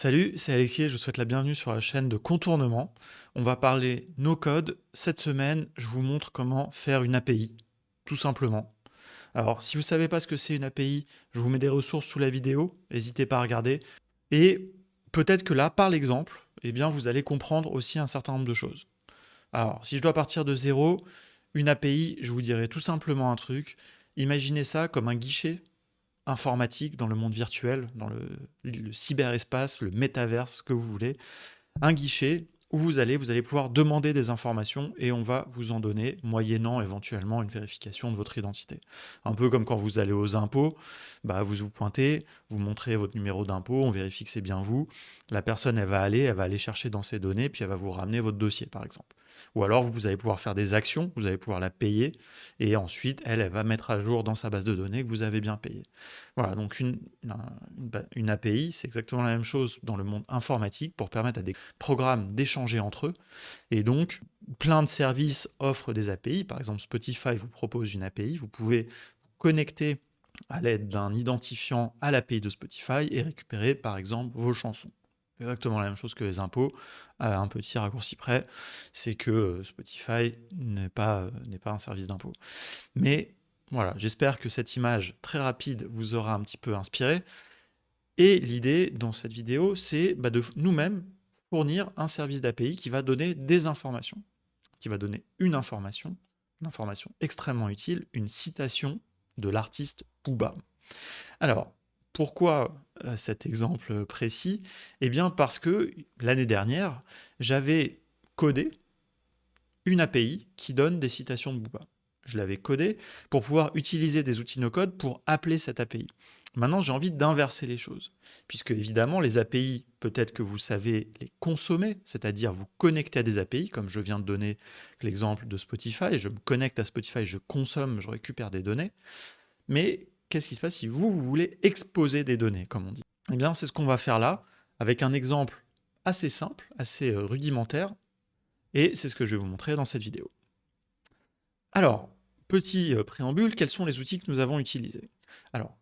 Salut, c'est Alexis et je vous souhaite la bienvenue sur la chaîne de Contournement. On va parler no code. Cette semaine, je vous montre comment faire une API, tout simplement. Alors, si vous ne savez pas ce que c'est une API, je vous mets des ressources sous la vidéo, n'hésitez pas à regarder. Et peut-être que là, par l'exemple, eh bien, vous allez comprendre aussi un certain nombre de choses. Alors, si je dois partir de zéro, une API, je vous dirais tout simplement un truc. Imaginez ça comme un guichet informatique dans le monde virtuel, dans le cyberespace, le métaverse, ce que vous voulez, un guichet où vous allez pouvoir demander des informations et on va vous en donner, moyennant éventuellement une vérification de votre identité. Un peu comme quand vous allez aux impôts, vous vous pointez, vous montrez votre numéro d'impôt, on vérifie que c'est bien vous. La personne, elle va aller chercher dans ses données, puis elle va vous ramener votre dossier, par exemple. Ou alors, vous allez pouvoir faire des actions, vous allez pouvoir la payer, et ensuite, elle va mettre à jour dans sa base de données que vous avez bien payé. Voilà, donc une API, c'est exactement la même chose dans le monde informatique pour permettre à des programmes d'échanger entre eux. Et donc, plein de services offrent des API. Par exemple, Spotify vous propose une API. Vous pouvez vous connecter à l'aide d'un identifiant à l'API de Spotify et récupérer, par exemple, vos chansons. Exactement la même chose que les impôts, à un petit raccourci près, c'est que Spotify n'est pas un service d'impôt. Mais voilà, j'espère que cette image très rapide vous aura un petit peu inspiré. Et l'idée dans cette vidéo, c'est de nous-mêmes fournir un service d'API qui va donner des informations, qui va donner une information extrêmement utile, une citation de l'artiste Booba. Alors, pourquoi cet exemple précis? Eh bien parce que l'année dernière, j'avais codé une API qui donne des citations de Booba. Je l'avais codé pour pouvoir utiliser des outils no-code pour appeler cette API. Maintenant, j'ai envie d'inverser les choses, puisque évidemment, les API, peut-être que vous savez les consommer, c'est-à-dire vous connecter à des API, comme je viens de donner l'exemple de Spotify, je me connecte à Spotify, je consomme, je récupère des données, mais qu'est-ce qui se passe si vous voulez exposer des données, comme on dit? Eh bien, c'est ce qu'on va faire là, avec un exemple assez simple, assez rudimentaire, et c'est ce que je vais vous montrer dans cette vidéo. Alors, petit préambule, quels sont les outils que nous avons utilisés? Alors,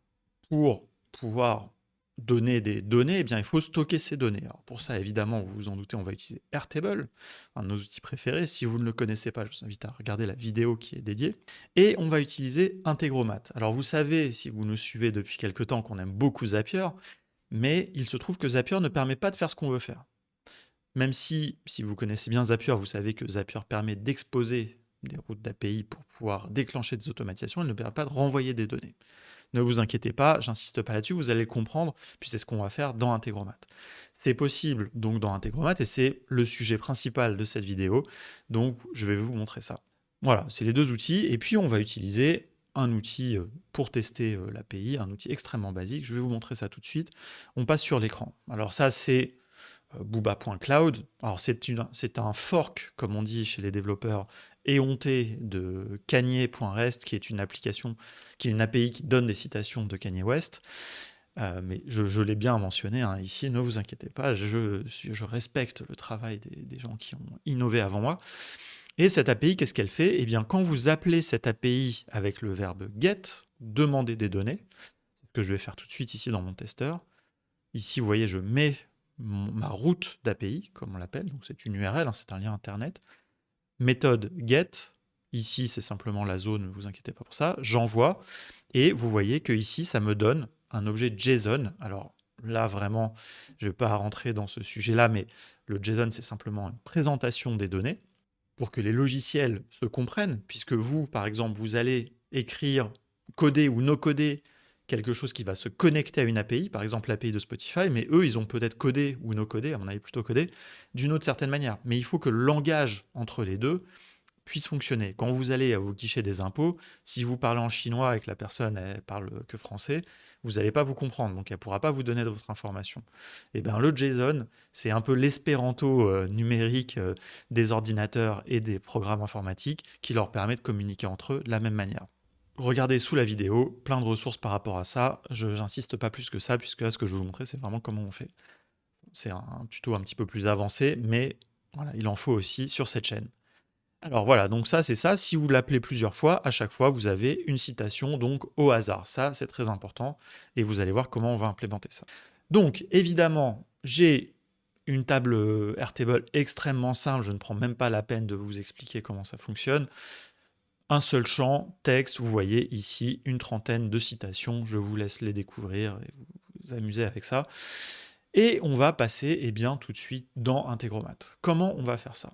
pour pouvoir donner des données, eh bien, il faut stocker ces données. Alors, pour ça, évidemment, vous vous en doutez, on va utiliser Airtable, un de nos outils préférés. Si vous ne le connaissez pas, je vous invite à regarder la vidéo qui est dédiée. Et on va utiliser Integromat. Alors, vous savez, si vous nous suivez depuis quelque temps, qu'on aime beaucoup Zapier, mais il se trouve que Zapier ne permet pas de faire ce qu'on veut faire. Même si vous connaissez bien Zapier, vous savez que Zapier permet d'exposer des routes d'API pour pouvoir déclencher des automatisations, elle ne permet pas de renvoyer des données. Ne vous inquiétez pas, j'insiste pas là-dessus, vous allez le comprendre, puis c'est ce qu'on va faire dans Integromat. C'est possible donc dans Integromat, et c'est le sujet principal de cette vidéo, donc je vais vous montrer ça. Voilà, c'est les deux outils, et puis on va utiliser un outil pour tester l'API, un outil extrêmement basique, je vais vous montrer ça tout de suite. On passe sur l'écran. Alors ça, c'est Booba.cloud. Alors c'est un fork, comme on dit chez les développeurs, éhonté de Kanye.rest, qui est une application, qui est une API qui donne des citations de Kanye West. Mais je l'ai bien mentionné ici, ne vous inquiétez pas, je respecte le travail des gens qui ont innové avant moi. Et cette API, qu'est-ce qu'elle fait? Eh bien, quand vous appelez cette API avec le verbe get, demander des données, c'est ce que je vais faire tout de suite ici dans mon testeur. Ici, vous voyez, je mets ma route d'API, comme on l'appelle, donc c'est une URL, c'est un lien internet. Méthode get, ici c'est simplement la zone, ne vous inquiétez pas pour ça, j'envoie, et vous voyez que ici ça me donne un objet JSON. Alors là vraiment, je ne vais pas rentrer dans ce sujet-là, mais le JSON c'est simplement une présentation des données pour que les logiciels se comprennent, puisque vous, par exemple, vous allez écrire, coder ou no coder quelque chose qui va se connecter à une API, par exemple l'API de Spotify, mais eux, ils ont peut-être codé ou no codé, à mon avis plutôt codé, d'une autre certaine manière. Mais il faut que le langage entre les deux puisse fonctionner. Quand vous allez à vos guichets des impôts, si vous parlez en chinois et que la personne elle parle que français, vous n'allez pas vous comprendre, donc elle ne pourra pas vous donner de votre information. Et bien le JSON, c'est un peu l'espéranto numérique des ordinateurs et des programmes informatiques qui leur permet de communiquer entre eux de la même manière. Regardez sous la vidéo, plein de ressources par rapport à ça. Je n'insiste pas plus que ça, puisque là, ce que je vais vous montrer, c'est vraiment comment on fait. C'est un tuto un petit peu plus avancé, mais voilà, il en faut aussi sur cette chaîne. Alors voilà, donc ça, c'est ça. Si vous l'appelez plusieurs fois, à chaque fois, vous avez une citation donc au hasard. Ça, c'est très important, et vous allez voir comment on va implémenter ça. Donc, évidemment, j'ai une table Airtable extrêmement simple, je ne prends même pas la peine de vous expliquer comment ça fonctionne. Un seul champ, texte, vous voyez ici une trentaine de citations, je vous laisse les découvrir et vous amuser avec ça. Et on va passer tout de suite dans Integromat. Comment on va faire ça?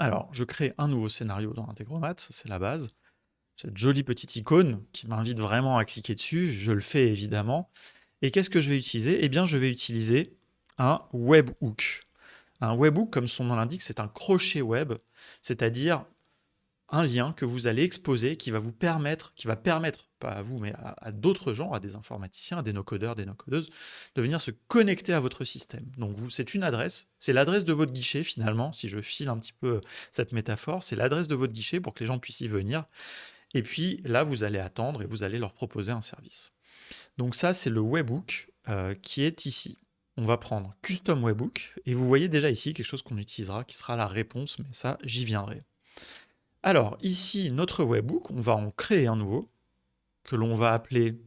Alors, je crée un nouveau scénario dans Integromat, ça c'est la base. Cette jolie petite icône qui m'invite vraiment à cliquer dessus, je le fais évidemment. Et qu'est-ce que je vais utiliser? Je vais utiliser un webhook. Un webhook, comme son nom l'indique, c'est un crochet web, c'est-à-dire un lien que vous allez exposer qui va permettre, pas à vous, mais à d'autres gens, à des informaticiens, à des no-codeurs, des no-codeuses, de venir se connecter à votre système. Donc c'est une adresse, c'est l'adresse de votre guichet finalement, si je file un petit peu cette métaphore, c'est l'adresse de votre guichet pour que les gens puissent y venir. Et puis là, vous allez attendre et vous allez leur proposer un service. Donc ça, c'est le webhook qui est ici. On va prendre Custom Webhook, et vous voyez déjà ici quelque chose qu'on utilisera, qui sera la réponse, mais ça, j'y viendrai. Alors, ici, notre webhook, on va en créer un nouveau, que l'on va appeler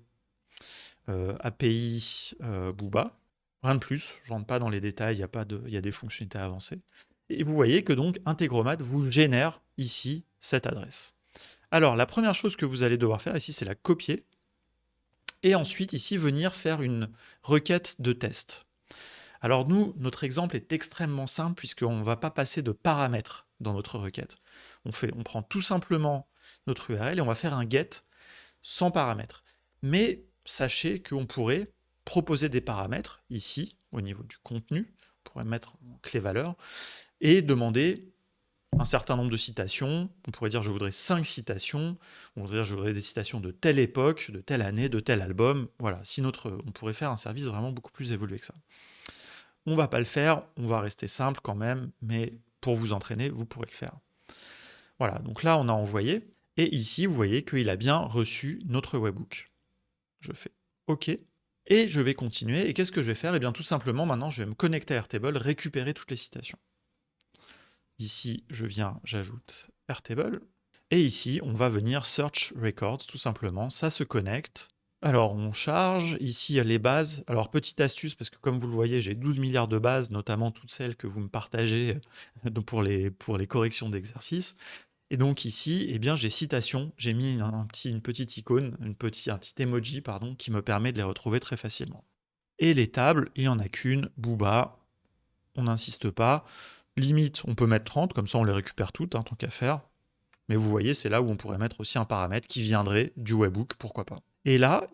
API Booba. Rien de plus, je ne rentre pas dans les détails, il y a des fonctionnalités avancées. Et vous voyez que donc Integromat vous génère ici cette adresse. Alors, la première chose que vous allez devoir faire ici, c'est la copier, et ensuite ici venir faire une requête de test. Alors nous, notre exemple est extrêmement simple puisqu'on ne va pas passer de paramètres dans notre requête. On prend tout simplement notre URL et on va faire un get sans paramètres. Mais sachez qu'on pourrait proposer des paramètres ici, au niveau du contenu, on pourrait mettre en clé-valeur, et demander un certain nombre de citations. On pourrait dire je voudrais 5 citations, on voudrait dire je voudrais des citations de telle époque, de telle année, de tel album. Voilà, on pourrait faire un service vraiment beaucoup plus évolué que ça. On va pas le faire, on va rester simple quand même, mais pour vous entraîner, vous pourrez le faire. Voilà, donc là on a envoyé, et ici vous voyez qu'il a bien reçu notre webhook. Je fais OK, et je vais continuer, et qu'est-ce que je vais faire? Tout simplement, maintenant je vais me connecter à Airtable, récupérer toutes les citations. Ici, j'ajoute Airtable, et ici, on va venir Search Records, tout simplement, ça se connecte. Alors, on charge, ici, les bases. Alors, petite astuce, parce que comme vous le voyez, j'ai 12 milliards de bases, notamment toutes celles que vous me partagez pour les corrections d'exercices. Et donc ici, j'ai citation, j'ai mis une petite icône, un petit emoji, pardon, qui me permet de les retrouver très facilement. Et les tables, il n'y en a qu'une, Booba, on n'insiste pas. Limite, on peut mettre 30, comme ça on les récupère toutes, tant qu'à faire. Mais vous voyez, c'est là où on pourrait mettre aussi un paramètre qui viendrait du webhook, pourquoi pas. Et là,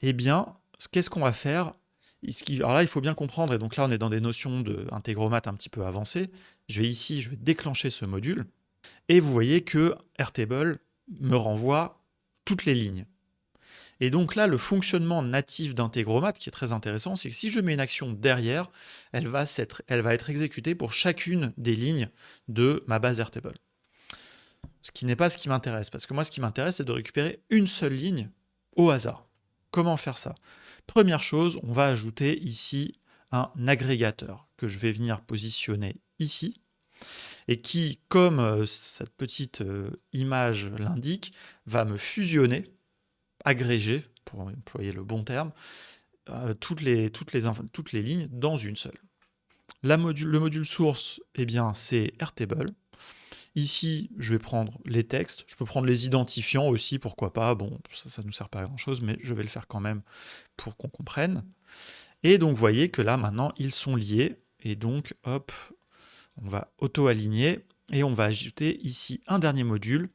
qu'est-ce qu'on va faire? Alors là, il faut bien comprendre, et donc là, on est dans des notions d'integromat un petit peu avancées. Je vais déclencher ce module, et vous voyez que Airtable me renvoie toutes les lignes. Et donc là, le fonctionnement natif d'Integromat, qui est très intéressant, c'est que si je mets une action derrière, elle va être exécutée pour chacune des lignes de ma base Airtable. Ce qui n'est pas ce qui m'intéresse, parce que moi, ce qui m'intéresse, c'est de récupérer une seule ligne au hasard. Comment faire ça? Première chose, on va ajouter ici un agrégateur que je vais venir positionner ici, et qui, comme cette petite image l'indique, va me fusionner, agréger, pour employer le bon terme, toutes les lignes dans une seule. Le module source, c'est Airtable. Ici, je vais prendre les textes. Je peux prendre les identifiants aussi, pourquoi pas. Bon, ça ne nous sert pas à grand-chose, mais je vais le faire quand même pour qu'on comprenne. Et donc, vous voyez que là, maintenant, ils sont liés. Et donc, hop, on va auto-aligner. Et on va ajouter ici un dernier module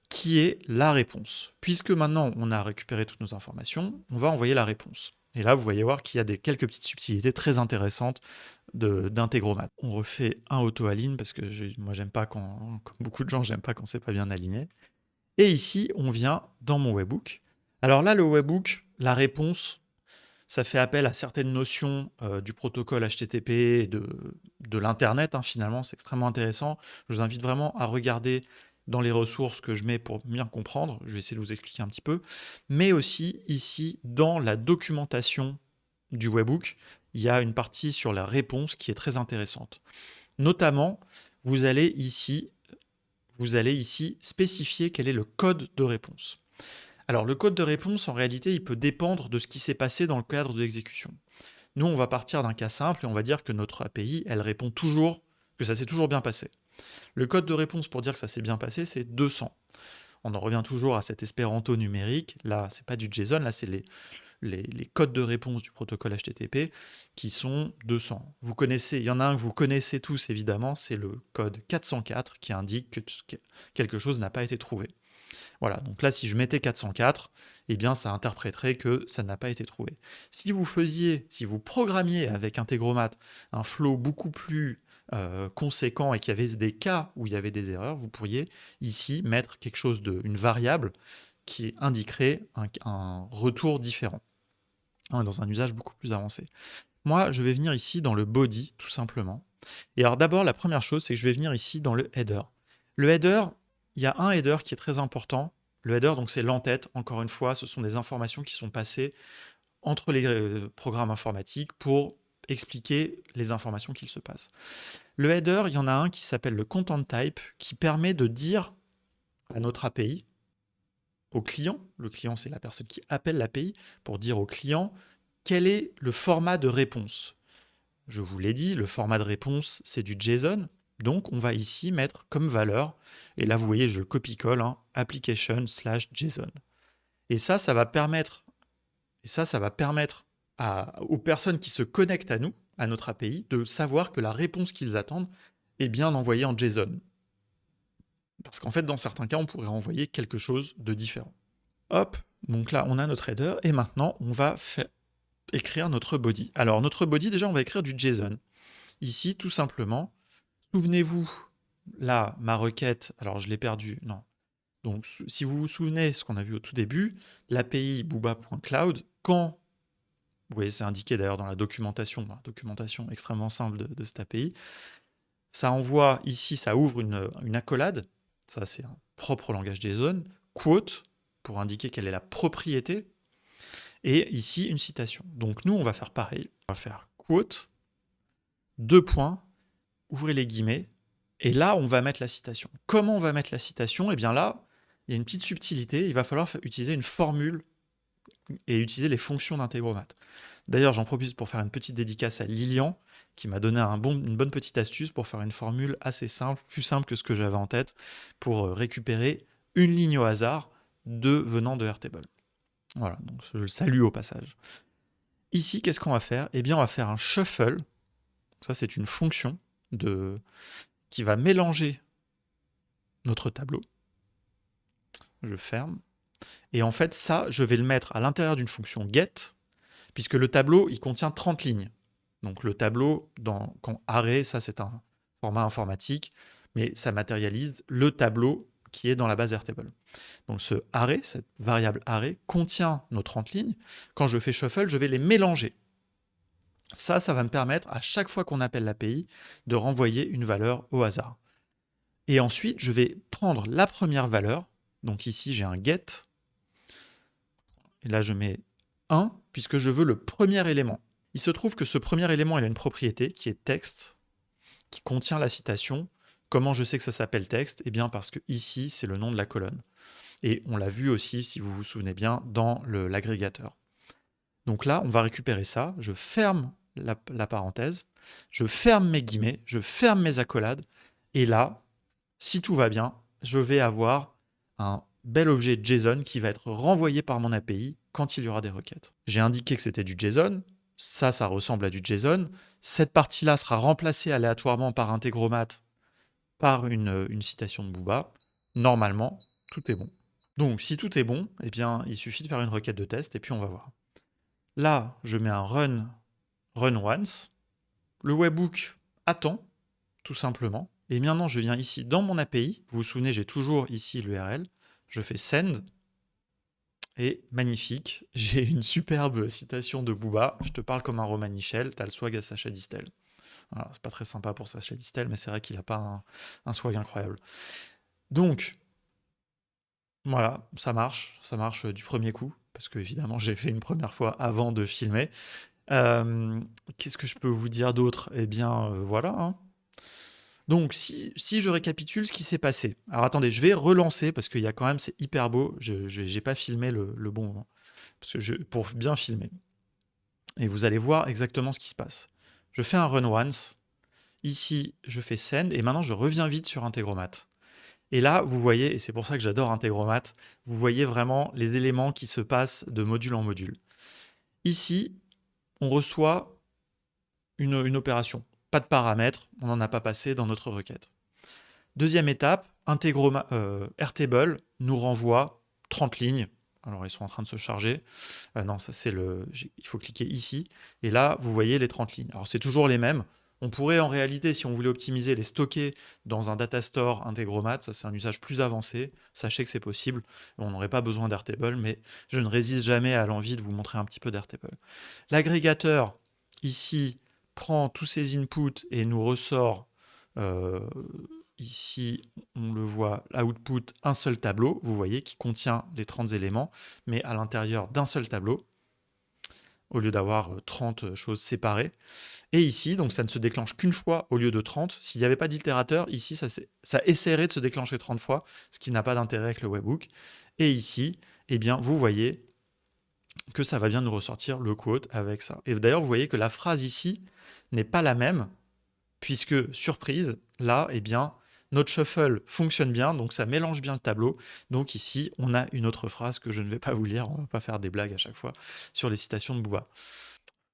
qui est la réponse. Puisque maintenant, on a récupéré toutes nos informations, on va envoyer la réponse. Et là, vous voyez voir qu'il y a quelques petites subtilités très intéressantes d'integromat. On refait un auto-align parce que moi, j'aime pas comme beaucoup de gens, j'aime pas quand c'est pas bien aligné. Et ici, on vient dans mon webhook. Alors là, le webhook, la réponse, ça fait appel à certaines notions du protocole HTTP et de l'Internet. Finalement, c'est extrêmement intéressant. Je vous invite vraiment à regarder dans les ressources que je mets pour bien comprendre. Je vais essayer de vous expliquer un petit peu. Mais aussi, ici, dans la documentation du webhook, il y a une partie sur la réponse qui est très intéressante. Notamment, vous allez ici spécifier quel est le code de réponse. Alors, le code de réponse, en réalité, il peut dépendre de ce qui s'est passé dans le cadre de l'exécution. Nous, on va partir d'un cas simple et on va dire que notre API, elle répond toujours, que ça s'est toujours bien passé. Le code de réponse pour dire que ça s'est bien passé, c'est 200. On en revient toujours à cet espéranto numérique. Là, c'est pas du JSON, là, c'est les codes de réponse du protocole HTTP qui sont 200. Vous connaissez, il y en a un que vous connaissez tous évidemment, c'est le code 404 qui indique que quelque chose n'a pas été trouvé. Voilà, donc là si je mettais 404, eh bien ça interpréterait que ça n'a pas été trouvé. Si vous programmiez avec Integromat un flow beaucoup plus conséquent et qu'il y avait des cas où il y avait des erreurs, vous pourriez ici mettre quelque chose une variable qui indiquerait un retour différent, dans un usage beaucoup plus avancé. Moi, je vais venir ici dans le body, tout simplement. Et alors d'abord, la première chose, c'est que je vais venir ici dans le header. Le header, il y a un header qui est très important. Le header, donc c'est l'entête. Encore une fois, ce sont des informations qui sont passées entre les programmes informatiques pour expliquer les informations qu'il se passe. Le header, il y en a un qui s'appelle le content type, qui permet de dire à notre API, au client, le client c'est la personne qui appelle l'API, pour dire au client quel est le format de réponse. Je vous l'ai dit, le format de réponse c'est du JSON, donc on va ici mettre comme valeur, et là vous voyez je le copie-colle, application/JSON. Et ça va permettre, aux personnes qui se connectent à nous, à notre API, de savoir que la réponse qu'ils attendent est bien envoyée en JSON. Parce qu'en fait, dans certains cas, on pourrait envoyer quelque chose de différent. Hop, donc là, on a notre header, et maintenant, on va écrire notre body. Alors, notre body, déjà, on va écrire du JSON. Ici, tout simplement, souvenez-vous, là, ma requête, alors je l'ai perdue, non. Donc, si vous vous souvenez, ce qu'on a vu au tout début, l'API booba.cloud, quand, vous voyez, c'est indiqué d'ailleurs dans la documentation extrêmement simple de cette API, ça envoie, ici, ça ouvre une accolade, ça c'est un propre langage JSON, quote, pour indiquer quelle est la propriété, et ici une citation. Donc nous, on va faire pareil, on va faire quote, deux points, ouvrez les guillemets, et là, on va mettre la citation. Comment on va mettre la citation? Eh bien là, il y a une petite subtilité, il va falloir utiliser une formule et utiliser les fonctions d'Integromat. D'ailleurs, j'en profite pour faire une petite dédicace à Lilian, qui m'a donné une bonne petite astuce pour faire une formule assez simple, plus simple que ce que j'avais en tête, pour récupérer une ligne au hasard venant de Airtable. Voilà, donc je le salue au passage. Ici, qu'est-ce qu'on va faire? Eh bien, on va faire un shuffle. Ça, c'est une fonction qui va mélanger notre tableau. Je ferme. Et en fait, ça, je vais le mettre à l'intérieur d'une fonction get, puisque le tableau, il contient 30 lignes. Donc le tableau, quand array, ça c'est un format informatique, mais ça matérialise le tableau qui est dans la base Airtable. Donc ce array, cette variable array, contient nos 30 lignes. Quand je fais shuffle, je vais les mélanger. Ça va me permettre, à chaque fois qu'on appelle l'API, de renvoyer une valeur au hasard. Et ensuite, je vais prendre la première valeur. Donc ici, j'ai un get. Et là, je mets 1, puisque je veux le premier élément. Il se trouve que ce premier élément, il a une propriété qui est texte, qui contient la citation. Comment je sais que ça s'appelle texte? Eh bien parce que ici, c'est le nom de la colonne. Et on l'a vu aussi, si vous vous souvenez bien, dans l'agrégateur. Donc là, on va récupérer ça. Je ferme la parenthèse, je ferme mes guillemets, je ferme mes accolades. Et là, si tout va bien, je vais avoir un bel objet JSON qui va être renvoyé par mon API quand il y aura des requêtes. J'ai indiqué que c'était du JSON. Ça ressemble à du JSON. Cette partie-là sera remplacée aléatoirement par Integromat par une citation de Booba. Normalement, tout est bon. Donc, si tout est bon, eh bien, il suffit de faire une requête de test et puis on va voir. Là, je mets un run once. Le webhook attend, tout simplement. Et maintenant, je viens ici dans mon API. Vous vous souvenez, j'ai toujours ici l'URL. Je fais send. Et magnifique, j'ai une superbe citation de Booba. Je te parle comme un Romanichel, t'as le swag à Sacha Distel. Voilà, c'est pas très sympa pour Sacha Distel, mais c'est vrai qu'il n'a pas un swag incroyable. Donc, voilà, ça marche du premier coup, parce que évidemment j'ai fait une première fois avant de filmer. Qu'est-ce que je peux vous dire d'autre? Eh bien, voilà, hein. Donc, si je récapitule ce qui s'est passé. Alors attendez, je vais relancer, parce qu'il y a quand même, c'est hyper beau, je n'ai pas filmé le bon moment, pour bien filmer. et vous allez voir exactement ce qui se passe. Je fais un run once, ici je fais send, et maintenant je reviens vite sur Integromat. Et là, vous voyez, et c'est pour ça que j'adore Integromat, vous voyez vraiment les éléments qui se passent de module en module. Ici, on reçoit une opération. Pas de paramètres, on n'en a pas passé dans notre requête. Deuxième étape, Airtable nous renvoie 30 lignes. Alors, ils sont en train de se charger. Non, ça c'est il faut cliquer ici. Et là, vous voyez les 30 lignes. Alors, c'est toujours les mêmes. On pourrait en réalité, si on voulait optimiser, les stocker dans un data store Integromat. Ça, c'est un usage plus avancé. Sachez que c'est possible. On n'aurait pas besoin d'Airtable, mais je ne résiste jamais à l'envie de vous montrer un petit peu d'Airtable. L'agrégateur, ici, prend tous ces inputs et nous ressort, ici, on le voit, l'output, un seul tableau, vous voyez, qui contient les 30 éléments, mais à l'intérieur d'un seul tableau, au lieu d'avoir 30 choses séparées. Et ici, donc ça ne se déclenche qu'une fois au lieu de 30. S'il n'y avait pas d'itérateur, ici, ça essaierait de se déclencher 30 fois, ce qui n'a pas d'intérêt avec le webhook. Et ici, eh bien, vous voyez que ça va bien nous ressortir le quote avec ça. Et d'ailleurs, vous voyez que la phrase ici n'est pas la même, puisque, surprise, là, eh bien, notre shuffle fonctionne bien, donc ça mélange bien le tableau. Donc ici, on a une autre phrase que je ne vais pas vous lire, on ne va pas faire des blagues à chaque fois sur les citations de Booba.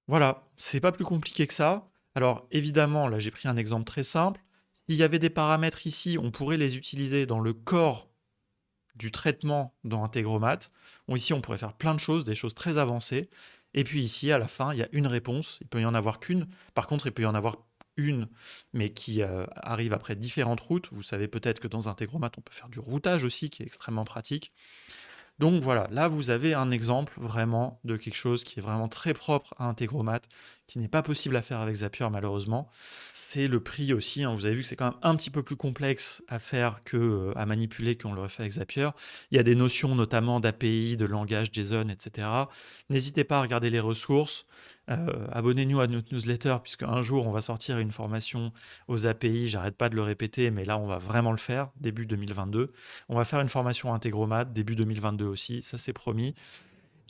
Voilà, c'est pas plus compliqué que ça. Alors évidemment, là j'ai pris un exemple très simple. S'il y avait des paramètres ici, on pourrait les utiliser dans le corps du traitement dans Integromat. Ici, on pourrait faire plein de choses, des choses très avancées. Et puis ici, à la fin, il y a une réponse. Il peut y en avoir qu'une. Par contre, il peut y en avoir une, mais qui arrive après différentes routes. Vous savez peut-être que dans Integromat, on peut faire du routage aussi, qui est extrêmement pratique. Donc voilà, là vous avez un exemple vraiment de quelque chose qui est vraiment très propre à Integromat, qui n'est pas possible à faire avec Zapier malheureusement. C'est le prix aussi, hein. Vous avez vu que c'est quand même un petit peu plus complexe à faire que à manipuler qu'on l'aurait fait avec Zapier. Il y a des notions notamment d'API, de langage JSON, etc. N'hésitez pas à regarder les ressources. Abonnez-nous à notre newsletter, puisque un jour on va sortir une formation aux API, j'arrête pas de le répéter, mais là on va vraiment le faire, début 2022. On va faire une formation Integromat, début 2022 aussi, ça c'est promis.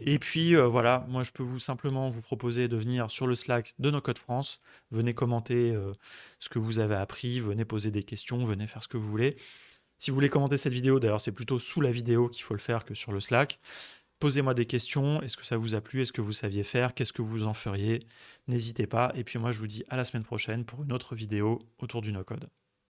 Et puis voilà, moi je peux simplement vous proposer de venir sur le Slack de No Code France, venez commenter ce que vous avez appris, venez poser des questions, venez faire ce que vous voulez. Si vous voulez commenter cette vidéo, d'ailleurs c'est plutôt sous la vidéo qu'il faut le faire que sur le Slack. Posez-moi des questions, est-ce que ça vous a plu, est-ce que vous saviez faire, qu'est-ce que vous en feriez, n'hésitez pas. Et puis moi je vous dis à la semaine prochaine pour une autre vidéo autour du no-code.